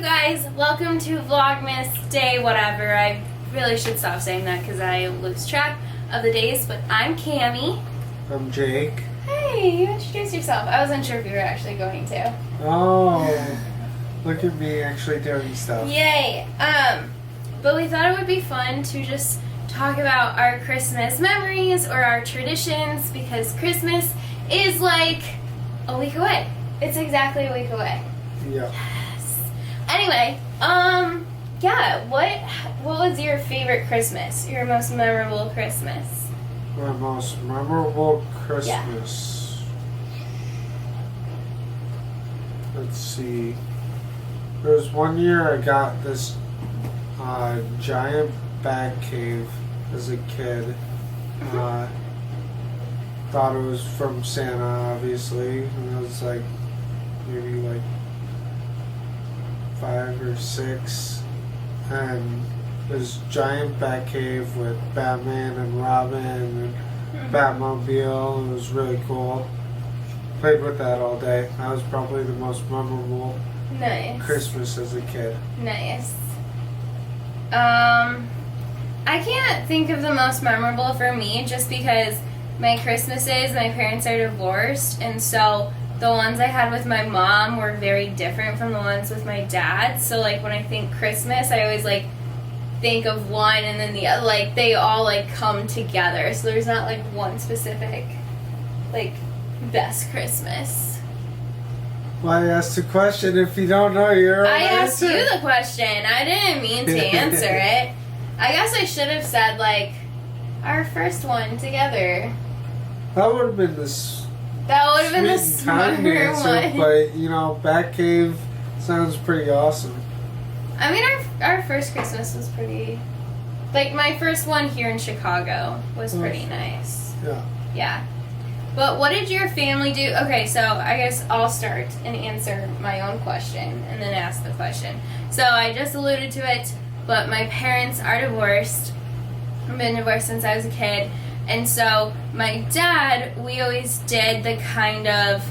guys, welcome to Vlogmas day whatever. I really should stop saying that because I lose track of the days, but I'm Cammie. I'm Jake. Hey, you introduce yourself. I wasn't sure if you were actually going to. Oh, look at me actually doing stuff. Yay. But we thought it would be fun to just talk about our Christmas memories or our traditions because Christmas is like a week away. It's exactly a week away. Yeah. Yes. Anyway, yeah, what was your favorite Christmas? Your most memorable Christmas? My most memorable Christmas. Yeah. Let's see. There was one year I got this giant bat cave as a kid. Thought it was from Santa, obviously, and I was like maybe like 5 or 6, and this giant bat cave with Batman and Robin and Batmobile. It was really cool. Played with that all day. That was probably the most memorable Christmas as a kid. Nice. I can't think of the most memorable for me just because my Christmases, my parents are divorced, and so the ones I had with my mom were very different from the ones with my dad. So like when I think Christmas, I always like think of one and then the other, like they all like come together. So there's not like one specific like best Christmas. Well, I asked a question. If you don't know, you're I asked you the question. I didn't mean to answer it. I guess I should have said like our first one together. That would have been the That would have been the sweet and kind smarter answer, one. but you know, Batcave sounds pretty awesome. I mean, our first Christmas was pretty. Like my first one here in Chicago was pretty nice. Yeah. Yeah. But what did your family do? Okay, so I guess I'll start and answer my own question and then ask the question. So I just alluded to it, but my parents are divorced. I've been divorced since I was a kid. And so my dad, we always did the kind of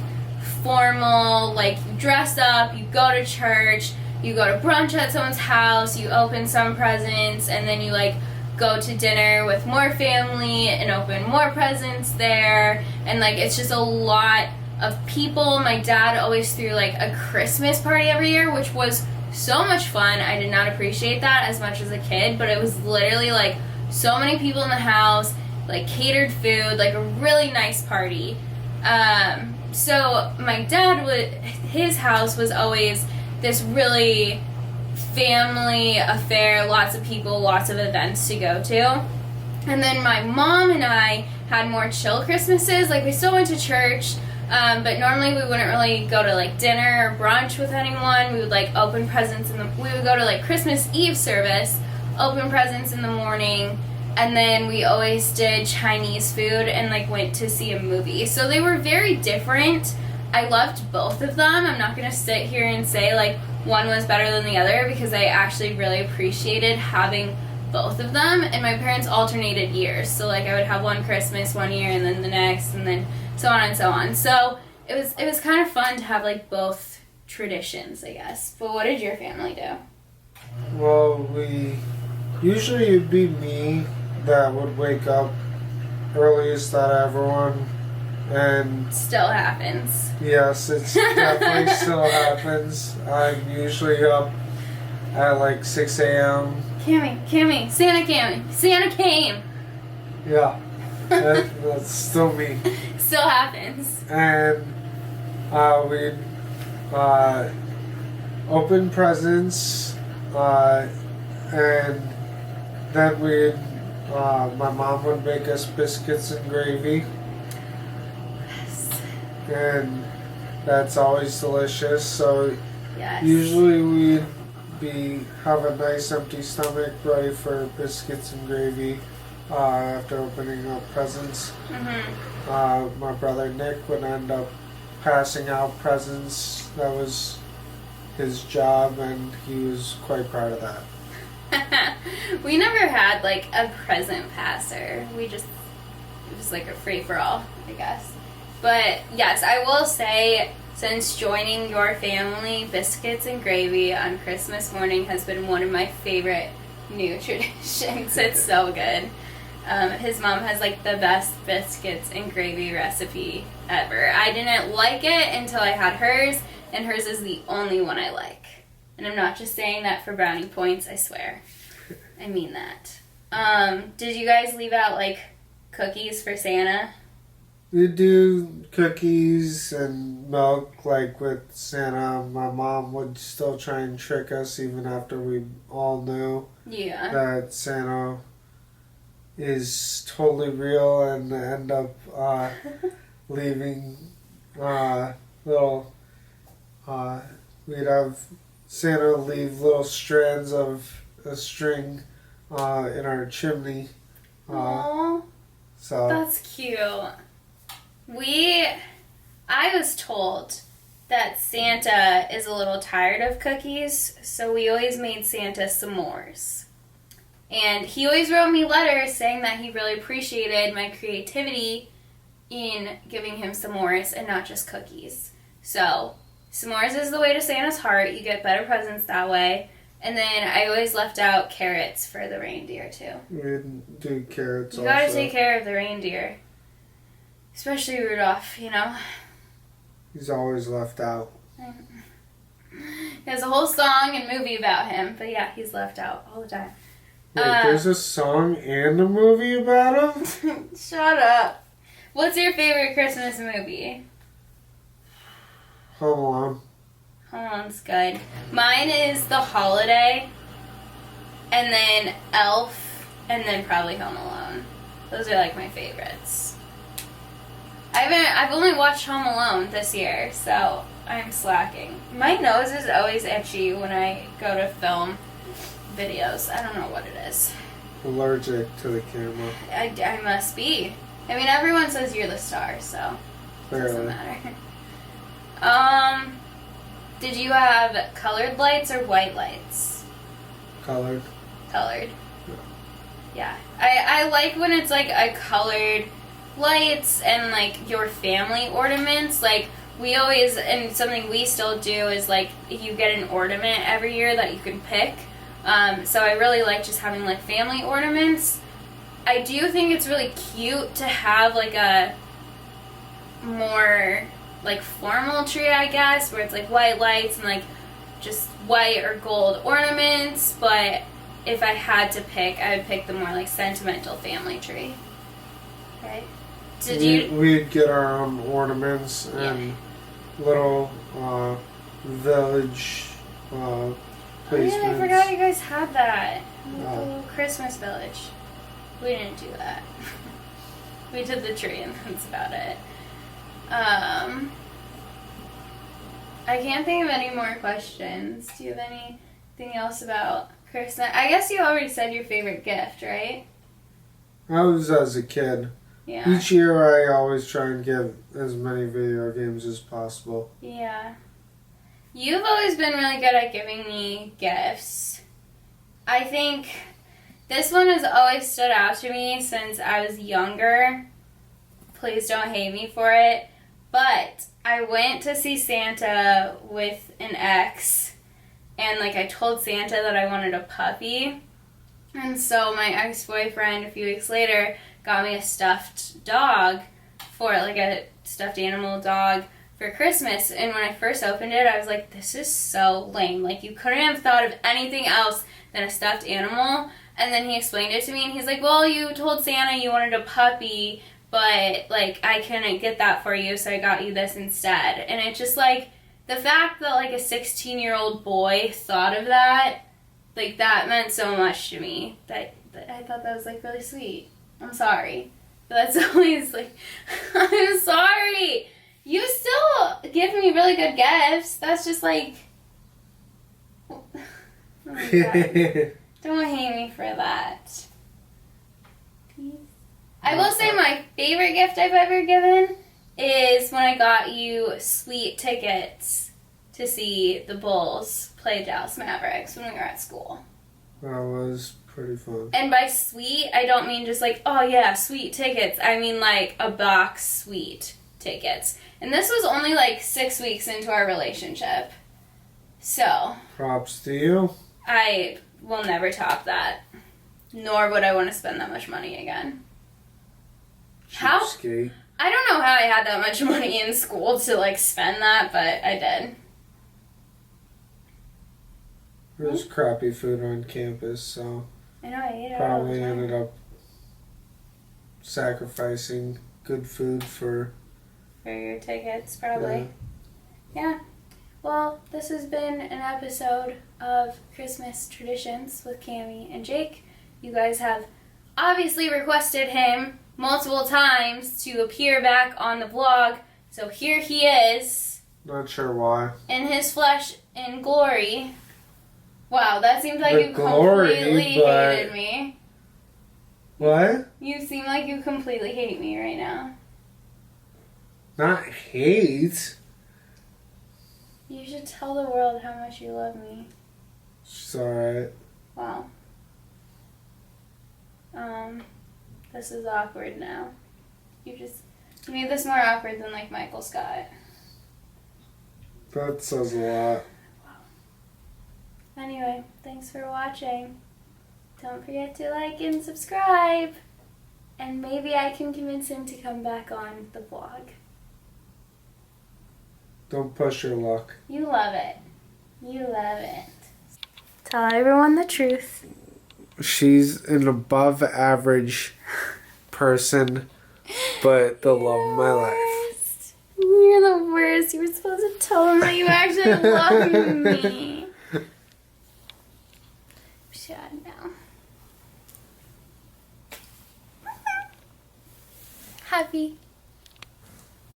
formal, like you dress up, you go to church, you go to brunch at someone's house, you open some presents, and then you like go to dinner with more family and open more presents there. And like it's just a lot of people. My dad always threw like a Christmas party every year, which was so much fun. I did not appreciate that as much as a kid, but it was literally like so many people in the house, like catered food, like a really nice party. So my dad his house was always this really family affair, lots of people, lots of events to go to. And then my mom and I had more chill Christmases. Like we still went to church, but normally we wouldn't really go to like dinner or brunch with anyone. We would like open presents we would go to like Christmas Eve service, open presents in the morning, and then we always did Chinese food and like went to see a movie. So they were very different. I loved both of them. I'm not going to sit here and say like one was better than the other because I actually really appreciated having both of them. And my parents alternated years. So like I would have one Christmas one year and then the next and then so on and so on. So it was kind of fun to have like both traditions, I guess. But what did your family do? Well, usually it'd be me that would wake up earliest out of everyone, and Still happens. yes, it's definitely still happens. I'm usually up at like 6 a.m. Cammie, Santa came. Yeah, that's still me. Still happens. And we'd open presents, and then my mom would make us biscuits and gravy. Yes. And that's always delicious. So Yes. usually we'd have a nice empty stomach ready for biscuits and gravy after opening up presents. My brother Nick would end up passing out presents. That was his job, and he was quite proud of that. We never had like a present passer. It was like a free for all, I guess. But yes, I will say Since joining your family, biscuits and gravy on Christmas morning has been one of my favorite new traditions. It's so good. His mom has like the best biscuits and gravy recipe ever. I didn't like it until I had hers, and hers is the only one I like. And I'm not just saying that for brownie points, I swear. I mean that. Did you guys leave out like cookies for Santa? We do cookies and milk, like with Santa. My mom would still try and trick us even after we all knew that Santa is totally real, and end up leaving little. We'd have Santa leave little strands of a string in our chimney. Aww, so that's cute. I was told that Santa is a little tired of cookies, so we always made Santa s'mores. And he always wrote me letters saying that he really appreciated my creativity in giving him s'mores and not just cookies. So, s'mores is the way to Santa's heart. You get better presents that way. And then I always left out carrots for the reindeer, too. We didn't do carrots You gotta take care of the reindeer. Especially Rudolph, you know. He's always left out. There's a whole song and movie about him, but yeah, he's left out all the time. Wait, there's a song and a movie about him? Shut up. What's your favorite Christmas movie? Home Alone. Home Alone's good. Mine is The Holiday, and then Elf, and then probably Home Alone. Those are like my favorites. I've only watched Home Alone this year, so I'm slacking. My nose is always itchy when I go to film videos. I don't know what it is. Allergic to the camera. I must be. I mean, everyone says you're the star, so it doesn't matter. Did you have colored lights or white lights? Colored. Colored. Yeah. I like when it's like a colored lights and like your family ornaments. Like we always, and something we still do is like you get an ornament every year that you can pick. So I really like just having like family ornaments. I do think it's really cute to have like a more like formal tree, I guess, where it's like white lights and like just white or gold ornaments. But if I had to pick, I would pick the more like sentimental family tree. Right? We'd get our own ornaments and little village placements. Oh yeah, I forgot you guys had that. The little Christmas village. We didn't do that. We did the tree and that's about it. I can't think of any more questions. Do you have anything else about Christmas? I guess you already said your favorite gift, right? I was as a kid. Yeah. Each year I always try and give as many video games as possible. Yeah. You've always been really good at giving me gifts. I think this one has always stood out to me since I was younger. Please don't hate me for it. But I went to see Santa with an ex, and like I told Santa that I wanted a puppy. And so my ex-boyfriend a few weeks later got me a stuffed dog for like a stuffed animal dog for Christmas. And when I first opened it, I was like, this is so lame. Like you couldn't have thought of anything else than a stuffed animal. And then he explained it to me and he's like, well, you told Santa you wanted a puppy, but like I couldn't get that for you, so I got you this instead. And it's just like the fact that like a 16-year-old boy thought of that, like that meant so much to me that I thought that was like really sweet. I'm sorry. But that's always like, I'm sorry. You still give me really good gifts. That's just like, oh my God. Don't hate me for that. Please. I will say my favorite gift I've ever given is when I got you sweet tickets to see the Bulls play Dallas Mavericks when we were at school. That was pretty fun. And by sweet, I don't mean just like, oh yeah, sweet tickets. I mean like a box sweet tickets. And this was only like 6 weeks into our relationship. So. Props to you. I will never top that. Nor would I want to spend that much money again. How? Cheapskate. I don't know how I had that much money in school to like spend that, but I did. There's crappy food on campus, so I know, I ate it all the probably time. ended up sacrificing good food for your tickets, probably. Yeah. Well, this has been an episode of Christmas Traditions with Cammie and Jake. You guys have obviously requested him multiple times to appear back on the vlog, so here he is. Not sure why. In his flesh in glory. Wow, that seems like The you glory, completely but- hated me. What? You seem like you completely hate me right now. Not hate. You should tell the world how much you love me. She's alright. Wow. This is awkward now. You made this more awkward than like Michael Scott. That says a lot. Anyway, thanks for watching. Don't forget to like and subscribe. And maybe I can convince him to come back on the vlog. Don't push your luck. You love it. You love it. Tell everyone the truth. She's an above average person, but the love of my life. You're the worst. You were supposed to tell him that you actually love me. Sad now. Happy.